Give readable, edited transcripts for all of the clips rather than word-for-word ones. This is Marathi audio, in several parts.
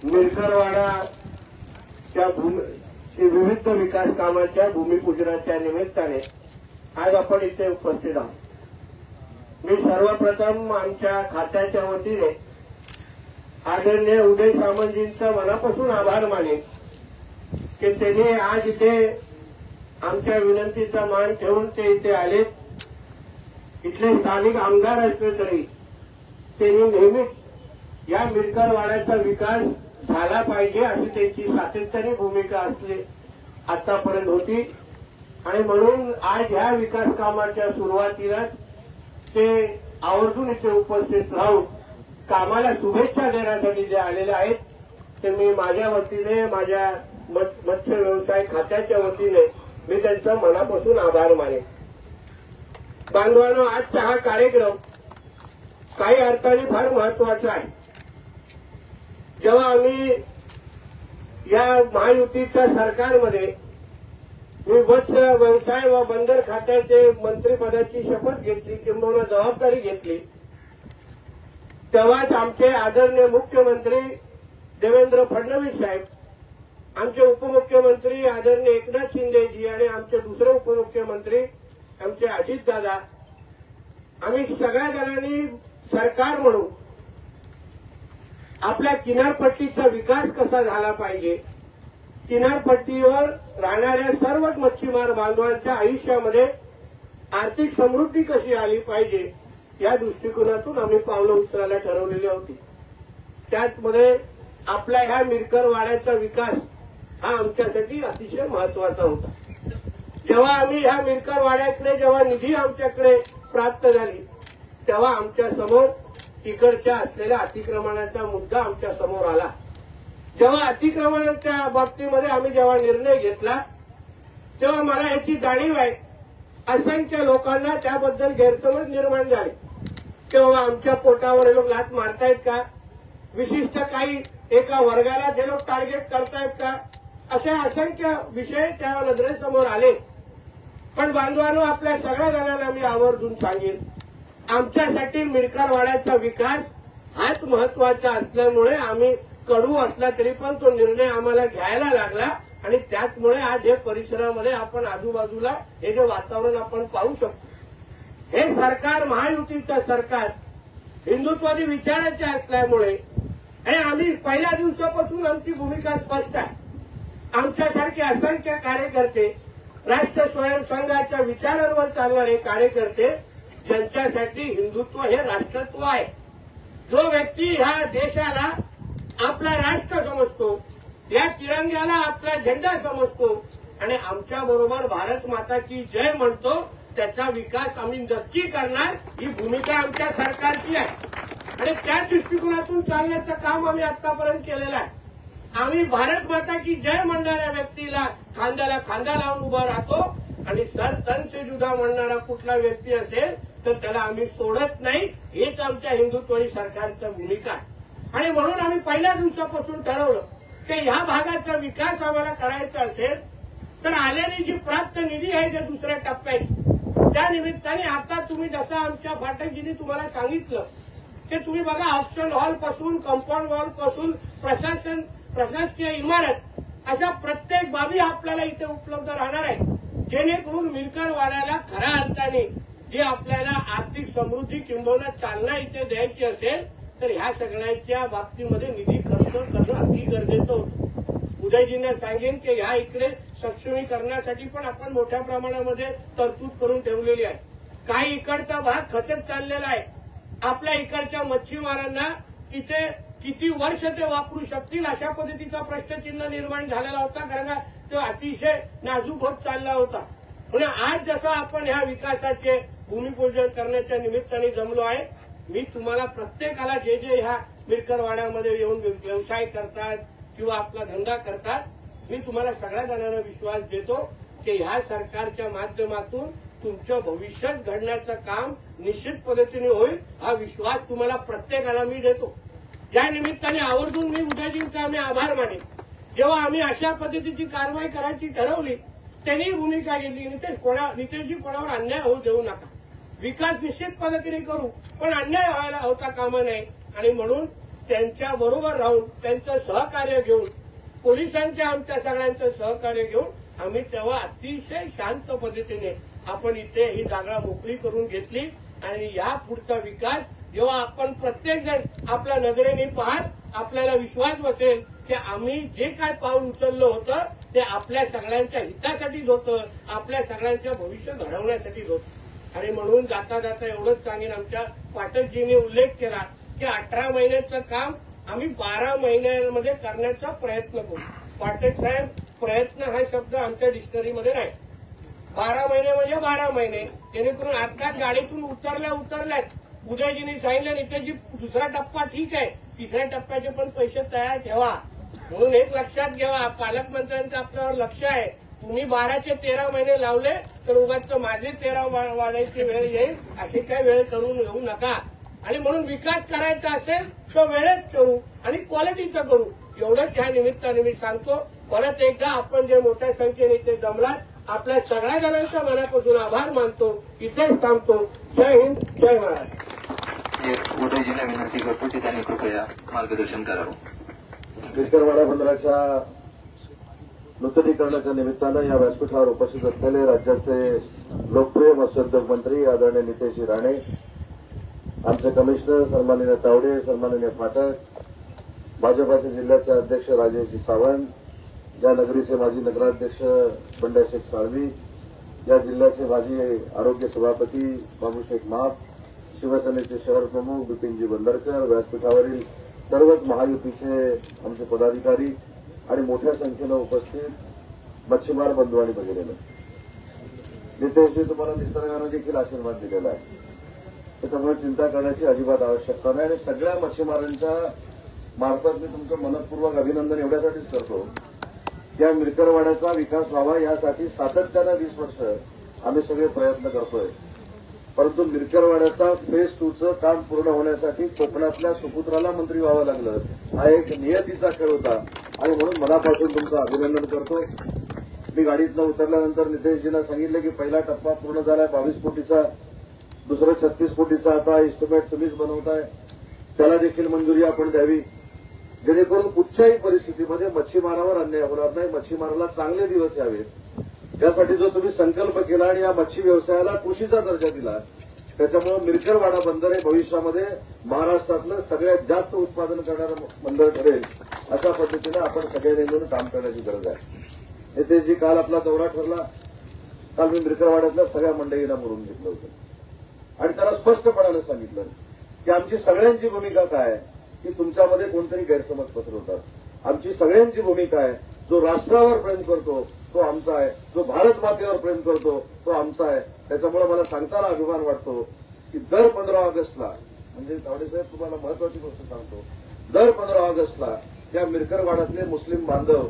मिरकरवाडाच्या विविध विकास कामांच्या भूमिपूजनाच्या निमित्ताने आज आपण इथे उपस्थित आहोत। मी सर्वप्रथम आमच्या खात्याच्या वतीने आदरणीय उदय सामंतजींचा मनापासून आभार मानेन की त्यांनी आज इथे आमच्या विनंतीचा मान ठेवून ते इथे आलेत। इथले स्थानिक आमदार असले तरी त्यांनी नेहमीच या मिरकरवाड्याचा विकास झाला पाहिजे अशी त्यांची सातत्याने भूमिका असली आतापर्यंत होती आणि म्हणून आज या विकास कामाच्या सुरुवातीलाच ते आवर्जून इथे उपस्थित राहून कामाला शुभेच्छा देण्यासाठी जे आलेले आहेत ते मी माझ्या वतीने माझ्या मत्स्य व्यवसाय खात्याच्या वतीने मी त्यांचा मनापासून आभार मानेन। बांधवांनो, आजचा हा कार्यक्रम काही अर्थाने फार महत्वाचा आहे। जेव्हा आम्ही या महायुतीच्या सरकारमध्ये मी मत्स्य व्यवसाय व बंदर खात्याचे मंत्रिपदाची शपथ घेतली किंवा जबाबदारी घेतली तेव्हाच आमचे आदरणीय मुख्यमंत्री देवेंद्र फडणवीस साहेब, आमचे उपमुख्यमंत्री आदरणीय एकनाथ शिंदेजी आणि आमचे दुसरे उपमुख्यमंत्री आमचे अजितदादा, आम्ही सगळ्या जणांनी सरकार म्हणून आपल्या किनारपट्टीचा विकास कसा झाला पाहिजे, किनारपट्टीवर राहणाऱ्या सर्वच मच्छीमार बांधवांच्या आयुष्यामध्ये आर्थिक समृद्धी कशी आली पाहिजे या दृष्टिकोनातून आम्ही पावलं उचलायला ठरवलेली होती। त्याचमध्ये आपल्या ह्या मिरकरवाड्याचा विकास हा आमच्यासाठी अतिशय महत्वाचा होता। जेव्हा आम्ही ह्या मिरकरवाड्याकडे जेव्हा निधी आमच्याकडे प्राप्त झाली तेव्हा आमच्या समोर तिकडच्या असलेल्या अतिक्रमणाचा मुद्दा आमच्या समोर आला। जेव्हा अतिक्रमणाच्या बाबतीमध्ये आम्ही जेव्हा निर्णय घेतला तेव्हा मला याची जाणीव आहे असंख्य लोकांना त्याबद्दल गैरसमज निर्माण झाले तेव्हा आमच्या पोटावर हे लोक लाथ मारतायत का, विशिष्ट काही एका वर्गाला जे लोक टार्गेट करतायत का, असे असंख्य विषय त्या नजरेसमोर आले। पण बांधवांनो, आपल्या सगळ्या जणांना मी आवर्जून सांगेन आमच्यासाठी मिरकरवाड्याचा विकास हाच महत्वाचा असल्यामुळे आम्ही कडू असला तरी पण तो निर्णय आम्हाला घ्यायला लागला आणि त्याचमुळे आज हे परिसरामध्ये आपण आजूबाजूला हे जे वातावरण आपण पाहू शकतो, हे सरकार महायुतीचं सरकार हिंदुत्वादी विचाराचे असल्यामुळे आणि आम्ही पहिल्या दिवसापासून आमची भूमिका स्पष्ट आहे। आमच्यासारखे असंख्य कार्यकर्ते, राष्ट्र स्वयंसंघाच्या विचारांवर चालणारे कार्यकर्ते, ज्यांच्यासाठी हिंदुत्व हे राष्ट्रत्व आहे, जो व्यक्ती ह्या देशाला आपला राष्ट्र समजतो, या तिरंग्याला आपला झेंडा समजतो आणि आमच्या बरोबर भारत माता की जय म्हणतो, त्याचा विकास आम्ही नक्की करणार ही भूमिका आमच्या सरकारची आहे आणि त्या दृष्टिकोनातून चालण्याचं काम आम्ही आतापर्यंत केलेलं आहे। आम्ही भारत माता की जय म्हणणाऱ्या व्यक्तीला खांद्याला खांदा लावून उभा राहतो आणि सर तन से जुदा म्हणणारा कुठला व्यक्ती असेल तर त्याला आम्ही सोडत नाही, हेच आमच्या हिंदुत्वादी सरकारची भूमिका आहे। आणि म्हणून आम्ही पहिल्या दिवसापासून ठरवलं की ह्या भागाचा विकास आम्हाला करायचा असेल तर आलेली जी प्राप्त निधी आहे त्या दुसऱ्या टप्प्याची, त्या निमित्ताने आता तुम्ही जसं आमच्या फाटकजींनी तुम्हाला सांगितलं की तुम्ही बघा ऑप्शन हॉल पासून कंपाऊंड वॉल पासून प्रशासकीय इमारत अशा प्रत्येक बाबी आपल्याला इथे उपलब्ध राहणार आहे, जेणेकरून मिरकरवाड्याला खऱ्या अर्थाने जी आपल्याला आर्थिक समृद्धी किंबहुना चालना इथे द्यायची असेल तर ह्या सगळ्यांच्या बाबतीमध्ये निधी खर्च करणं अति गरजेचं होतं। उदयजींना सांगेन की ह्या इकडे सक्षमीकरणासाठी पण आपण मोठ्या प्रमाणामध्ये तरतूद करून ठेवलेली आहे। काही इकडचा भाग खचत चाललेला आहे, आपल्या इकडच्या मच्छीमारांना तिथे किती वर्ष ते वापरू शकतील अशा पद्धतीचा प्रश्नचिन्ह निर्माण झालेला होता, कारण तो अतिशय नाजूक होत चालला होता। म्हणजे आज जसं आपण ह्या विकासाचे भूमिपूजन करण्याच्या निमित्ताने जमलो आहे, मी तुम्हाला प्रत्येकाला जे जे ह्या मिरकरवाड्यामध्ये येऊन व्यवसाय करतात किंवा आपला धंदा करतात, मी तुम्हाला सगळ्या जणांना विश्वास देतो की ह्या सरकारच्या माध्यमातून तुमचं भविष्यात घडण्याचं काम निश्चित पद्धतीने होईल, हा विश्वास तुम्हाला प्रत्येकाला मी देतो। या निमित्ताने आवर्जून मी उदयजींचा आम्ही आभार मानेन। जेव्हा आम्ही अशा पद्धतीची कारवाई करायची ठरवली त्यांनी भूमिका घेतली, नितेशजी कोणावर अन्याय होऊ देऊ नका, विकास निश्चित पद्धतीने करू पण अन्याय व्हायला होता कामा नये आणि म्हणून त्यांच्या बरोबर राहून त्यांचं सहकार्य घेऊन पोलिसांच्या आमच्या सगळ्यांचं सहकार्य घेऊन आम्ही तेव्हा अतिशय शांत पद्धतीने आपण इथे ही जागा मोकळी करून घेतली आणि या पुढचा विकास जेव्हा आपण प्रत्येक जण आपल्या नजरेने पाहत आपल्याला विश्वास बसेल की आम्ही जे काय पाऊल उचललं होतं ते आपल्या सगळ्यांच्या हितासाठीच होतं, आपल्या सगळ्यांचं भविष्य घडवण्यासाठीच होतं. आणि म्हणून जाता जाता एवढंच सांगेन, आमच्या पाठकजींनी उल्लेख केला की 18 महिन्याचं काम आम्ही 12 महिन्यांमध्ये करण्याचा प्रयत्न करू. पाठक साहेब, प्रयत्न हा शब्द आमच्या डिक्शनरीमध्ये नाही. 12 महिने म्हणजे 12 महिने, जेणेकरून आता गाडीतून उतरल्यात उदयजींनी सांगितलं नितेशजी दुसरा टप्पा ठीक आहे, तिसऱ्या टप्प्याचे पण पैसे तयार ठेवा. म्हणून एक लक्षात घ्यावा, पालकमंत्र्यांचं आपल्यावर लक्ष आहे. तुम्ही 12चे 13 महिने लावले तर उगाच माझे 13 वाढायची वेळ येईल, अशी काही वेळ करून येऊ नका. आणि म्हणून विकास करायचा असेल तर वेळेत करू आणि क्वालिटीचं करू. एवढंच ह्या निमित्ताने मी सांगतो. परत एकदा आपण जे मोठ्या संख्येने इथे जमलात, आपल्या सगळ्या जणांच्या मनापासून आभार मानतो. इथेच थांबतो. जय हिंद, जय महाराष्ट्र. उदयजींना विनंती करतो की त्यांनी कृपया मार्गदर्शन करावं. विरकरवाडा बंदराच्या नूतनीकरणाच्या निमित्तानं या व्यासपीठावर उपस्थित असलेले राज्याचे लोकप्रिय मत्स्योद्योग मंत्री आदरणीय नितेशजी राणे, आमचे कमिशनर सन्माननीय तावडे, सन्माननीय पाठक, भाजपाचे जिल्ह्याचे अध्यक्ष राजेशजी सावंत, या नगरीचे माजी नगराध्यक्ष बंड्याशेख साळवी, या जिल्ह्याचे माजी आरोग्य सभापती बाबूशेख माप, शिवसेनेचे शहर प्रमुख बिपिनजी बंदरकर, व्यासपीठावरील सर्वच महायुतीचे आमचे पदाधिकारी आणि मोठ्या संख्येनं उपस्थित मच्छीमार बंधू आणि भगिनींनो, नितेशजी तुम्हाला निसर्गानं देखील आशीर्वाद दिलेला आहे, त्याच्यामुळे चिंता करण्याची अजिबात आवश्यकता नाही. आणि सगळ्या मच्छीमारांच्या मार्फत मी तुमचं मनपूर्वक अभिनंदन एवढ्यासाठीच करतो की या मिरकरवाड्याचा विकास व्हावा यासाठी सातत्यानं 20 वर्ष आम्ही सगळे प्रयत्न करतोय. परंतु मिरकरवाड्याचा फेज 2चं काम पूर्ण होण्यासाठी कोकणातल्या सुपुत्राला मंत्री व्हावं लागलं. हा एक नियतीचा खेळ होता आणि म्हणून मनापासून तुमचं अभिनंदन करतो. मी गाडीतनं उतरल्यानंतर नितेशजींना सांगितलं की पहिला टप्पा पूर्ण झालाय 22 कोटीचा, दुसरं 36 कोटीचा आता इस्टिमेट तुम्हीच बनवताय, त्याला देखील मंजुरी आपण द्यावी, जेणेकरून कुठच्याही परिस्थितीमध्ये मच्छीमारावर अन्याय होणार नाही, मच्छीमाराला चांगले दिवस यावेत. यासाठी जो तुम्ही संकल्प केला आणि या मच्छी व्यवसायाला कृषीचा दर्जा दिला, त्याच्यामुळे मिरकरवाडा बंदर हे भविष्यामध्ये महाराष्ट्रातलं सगळ्यात जास्त उत्पादन करणारं बंदर ठरेल, अशा पद्धतीनं आपण सगळ्यांनी मिळून काम करण्याची गरज आहे. नितेशजी, काल आपला दौरा ठरला. काल मी मिरकरवाड्यातल्या सगळ्या मंडळींना बोलून घेतलं होतं आणि त्याला स्पष्टपणाने सांगितलं की आमची सगळ्यांची भूमिका काय आहे की तुमच्यामध्ये कोणतरी गैरसमज पसरवतात. आमची सगळ्यांची भूमिका आहे, जो राष्ट्रावर प्रेम करतो तो आमचा आहे, जो भारत मातेवर प्रेम करतो तो आमचा आहे. त्याच्यामुळे मला सांगताना अभिमान वाटतो की दर 15 ऑगस्टला, म्हणजे तावडेसाहेब तुम्हाला महत्वाची गोष्ट सांगतो, दर 15 ऑगस्टला या मिरकरवाड्यातले मुस्लिम बांधव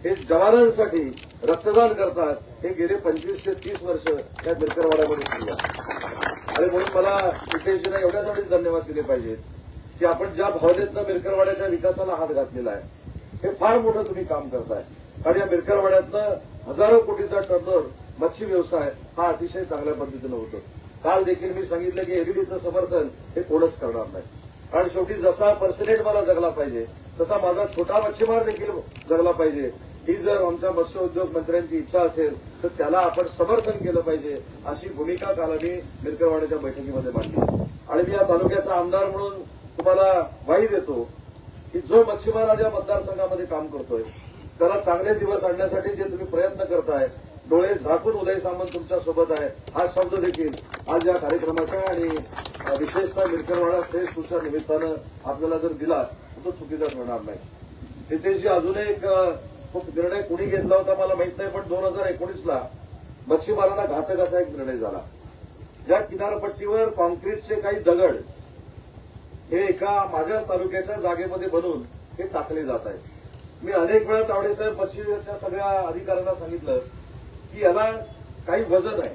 हे जवानांसाठी रक्तदान करतात. हे गेले 25 ते 30 वर्ष या मिरकरवाड्यामध्ये सुरू आहे. आणि म्हणून मला नितेशजींना एवढ्यासाठीच धन्यवाद दिले पाहिजेत की आपण ज्या भावनेतनं मिरकरवाड्याच्या विकासाला हात घातलेला आहे, हे फार मोठं तुम्ही काम करताय. आणि या मिरकरवाड्यातनं हजारो कोटीचा टर्नओव्हर मच्छी व्यवसाय हा अतिशय चांगल्या पद्धतीनं होतो. काल देखील मी सांगितलं की एलईडीचं समर्थन हे कोणच करणार नाही, कारण शेवटी जसा पर्सेंटेज मला जगला पाहिजे तसा माझा छोटा मच्छीमार देखील जगला पाहिजे. ही जर आमच्या मत्स्य उद्योग मंत्र्यांची इच्छा असेल तर त्याला आपण समर्थन केलं पाहिजे, अशी भूमिका काल आम्ही मिरकरवाड्याच्या बैठकीमध्ये मांडली. आणि मी या तालुक्याचा आमदार म्हणून तुम्हाला ग्वाही देतो की जो मच्छीमार आज या मतदारसंघामध्ये काम करतोय त्याला चांगले दिवस आणण्यासाठी जे तुम्ही प्रयत्न करताय, डोळे झाकून उदय सामंत तुमच्या सोबत आहे, हा शब्द देखील आज या कार्यक्रमाचा आणि विशेषतः मिरकरवाडा फेज 2च्या निमित्तानं आपल्याला जर दिला तर तो चुकीचा ठरणार नाही. नितेशजी, अजून एक खूप निर्णय कुणी घेतला होता मला माहित नाही, पण 2019ला मच्छीमारांना घातक असा एक निर्णय झाला. या किनारपट्टीवर कॉन्क्रीटचे काही दगड हे एका माझ्याच तालुक्याच्या जागेमध्ये बनवून हे टाकले जात आहेत. मी अनेक वेळा तावडेसाहेब मच्छीच्या सगळ्या अधिकाऱ्यांना सांगितलं की याला काही वजन आहे,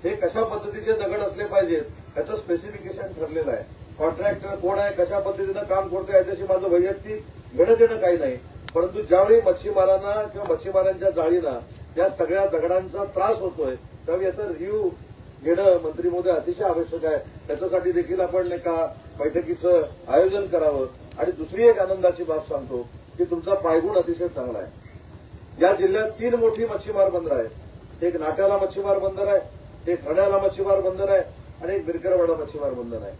हे कशा पद्धतीचे दगड असले पाहिजेत याचं स्पेसिफिकेशन ठरलेलं आहे. कॉन्ट्रॅक्टर कोण आहे, कशा पद्धतीनं काम करतो याच्याशी माझं वैयक्तिक घेणं देणं काही नाही, परंतु ज्यावेळी मच्छीमारांना किंवा मच्छीमारांच्या जाळीला या सगळ्या दगडांचा त्रास होतोय त्यावेळी याचा रिव्ह्यू घेणं मंत्री महोदय अतिशय आवश्यक आहे. त्याच्यासाठी देखील आपण एका बैठकीचं आयोजन करावं आणि दुसरी एक आनंदाची बाब सांगतो की तुमचा पायगुण अतिशय चांगला आहे। या जिल्ह्यात 3 मोठी मच्छीमार बंदर आहेत। एक नाट्याला मच्छीमार बंदर आहे, एक हरण्याला मच्छीमार बंदर आहे आणि एक बिरकरवाडा मच्छीमार बंदर आहे।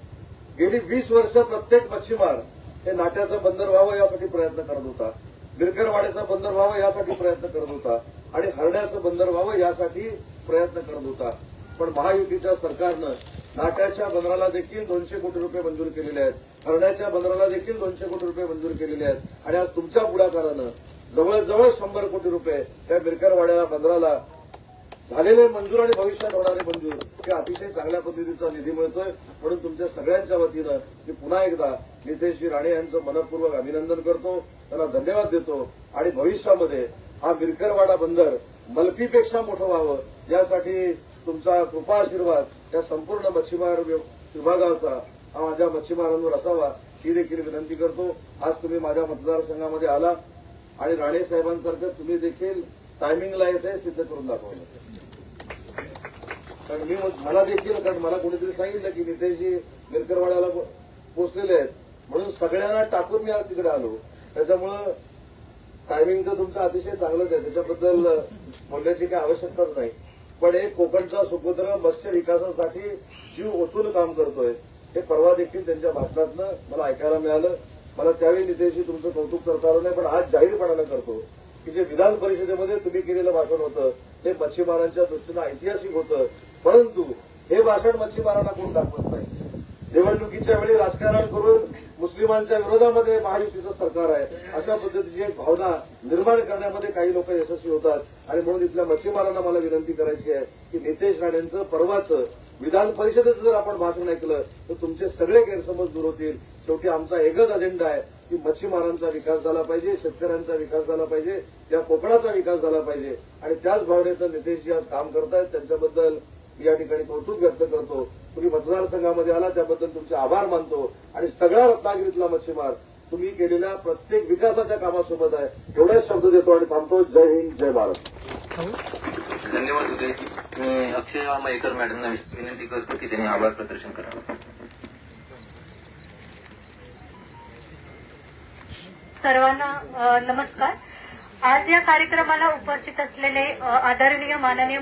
गेली 20 वर्ष प्रत्येक मच्छीमार हे नाट्याचं बंदर व्हावं यासाठी प्रयत्न करत होता, बिरकरवाड्याचं बंदर व्हावं यासाठी प्रयत्न करत होता आणि हरण्याचं बंदर व्हावं यासाठी प्रयत्न करत होता। पण महायुतीच्या सरकारनं नाट्याच्या बंदराला देखील 200 कोटी रुपये मंजूर केलेले आहेत, हरण्याच्या बंदराला देखील 200 कोटी रुपये मंजूर केलेले आहेत आणि आज तुमच्या पुढाकारानं जवळजवळ 100 कोटी रुपये त्या बिरकरवाड्याला बंदराला झालेले मंजूर आणि भविष्यात होणारे मंजूर हे अतिशय चांगल्या पद्धतीचा निधी मिळतोय। म्हणून तुमच्या सगळ्यांच्या वतीनं मी पुन्हा एकदा नितेशजी राणे यांचं मनपूर्वक अभिनंदन करतो, त्यांना धन्यवाद देतो आणि भविष्यामध्ये हा बिरकरवाडा बंदर मलकीपेक्षा मोठं व्हावं यासाठी तुमचा कृपा आशीर्वाद या संपूर्ण मच्छीमार विभागाचा माझ्या मच्छीमारांवर असावा ही देखील विनंती करतो। आज तुम्ही माझ्या मतदारसंघामध्ये आला आणि राणे साहेबांसारखं तुम्ही देखील टायमिंगला येते सिद्ध करून दाखवलं। कारण मला देखील कारण मला कोणीतरी सांगितलं की नितेशजी बिरकरवाड्याला पोहोचलेले आहेत म्हणून सगळ्यांना टाकून मी आज तिकडे आलो। त्याच्यामुळं टायमिंग तर तुमचं अतिशय चांगलंच आहे, त्याच्याबद्दल बोलण्याची काही आवश्यकताच नाही। पण एक कोकणचा सुपुत्र मत्स्य विकासासाठी जीव ओतून काम करतोय हे परवा देखील त्यांच्या भाषणातनं मला ऐकायला मिळालं। मला त्यावेळी नितेशजी तुमचं कौतुक करता आलं नाही, पण आज जाहीरपणानं करतो की जे विधान परिषदेमध्ये तुम्ही केलेलं भाषण होतं ते मच्छीमारांच्या दृष्टीनं ऐतिहासिक होतं, परंतु हे भाषण मच्छीमारांना कोण दाखवत नाही। निवडणुकीच्या वेळी राजकारण करून मुस्लिमांच्या विरोधामध्ये महायुतीचं सरकार आहे अशा पद्धतीची एक भावना निर्माण करण्यामध्ये काही लोक यशस्वी होतात आणि म्हणून इथल्या मच्छीमारांना मला विनंती करायची आहे की नितेश राणेंचं परवाचं विधान परिषदेचं जर आपण भाषण ऐकलं तर तुमचे सगळे गैरसमज दूर होतील। शेवटी आमचा एकच अजेंडा आहे की मच्छीमारांचा विकास झाला पाहिजे, शेतकऱ्यांचा विकास झाला पाहिजे, या कोकणाचा विकास झाला पाहिजे आणि त्याच भावनेचं नितेशजी आज काम करतायत, त्यांच्याबद्दल मी या ठिकाणी कौतुक व्यक्त करतो। तुम्ही मतदारसंघामध्ये आला त्याबद्दल तुमचे आभार मानतो आणि सगळ्या रत्नागिरीतला मच्छीमार तुम्ही केलेल्या प्रत्येक विकासाच्या कामासोबत आहे एवढेच शब्द देतो आणि थांबतो। जय हिंद, जय भारत। धन्यवाद उदय। मी अक्षय मयेकर मॅडमना विनंती करतो की त्यांनी आभार प्रदर्शन करावं। सर्वांना नमस्कार। आज या कार्यक्रमाला उपस्थित असलेले आदरणीय माननीय